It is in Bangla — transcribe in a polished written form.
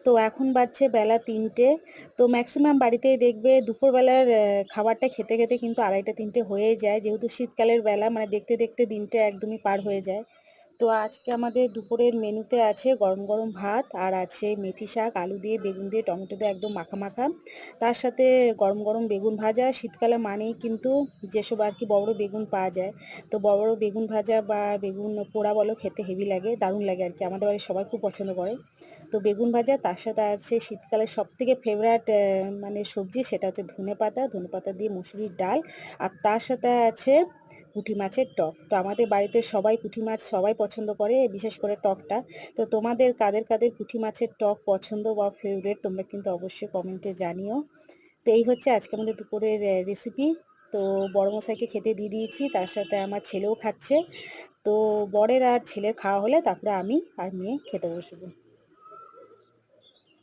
তো এখন বাজছে বেলা ৩টে। তো ম্যাক্সিমাম বাড়িতেই দেখবে দুপুরবেলার খাবারটা খেতে খেতে কিন্তু ২:৩০-৩টে হয়েই যায়, যেহেতু শীতকালের বেলা, মানে দেখতে দেখতে দিনটা একদমই পার হয়ে যায়। তো আজকে আমাদের দুপুরের মেনুতে আছে গরম গরম ভাত, আর আছে মেথি শাক আলু দিয়ে বেগুন দিয়ে টমেটো দিয়ে একদম মাখা মাখা, তার সাথে গরম গরম বেগুন ভাজা। শীতকালে মানেই কিন্তু যেসব আর কি বড় বড় বেগুন পাওয়া যায়, তো বড় বড় বেগুন ভাজা বা বেগুন পোড়া বলো, খেতে হেভি লাগে, দারুণ লাগে আর কি, আমাদের বাড়ির সবাই খুব পছন্দ করে। তো বেগুন ভাজা, তার সাথে আছে শীতকালের সব থেকে ফেভারাট মানে সবজি, সেটা হচ্ছে ধনেপাতা, ধনেপাতা দিয়ে মুসুরির ডাল, আর তার সাথে আছে পুঁটি মাছের টক। তো আমাদের বাড়িতে সবাই পুঁটি মাছ সবাই পছন্দ করে, বিশেষ করে টকটা। তো তোমাদের কাদের কাদের পুঁটি মাছের টক পছন্দ বা ফেভারিট, তোমরা কিন্তু অবশ্যই কমেন্টে জানিও। তো এই হচ্ছে আজকে আমাদের দুপুরের রেসিপি। তো বড় মশাইকে খেতে দিয়ে দিয়েছি, তার সাথে আমার ছেলেও খাচ্ছে। তো বরের আর ছেলের খাওয়া হলে তারপরে আমি আর মেয়ে খেতে বসবো।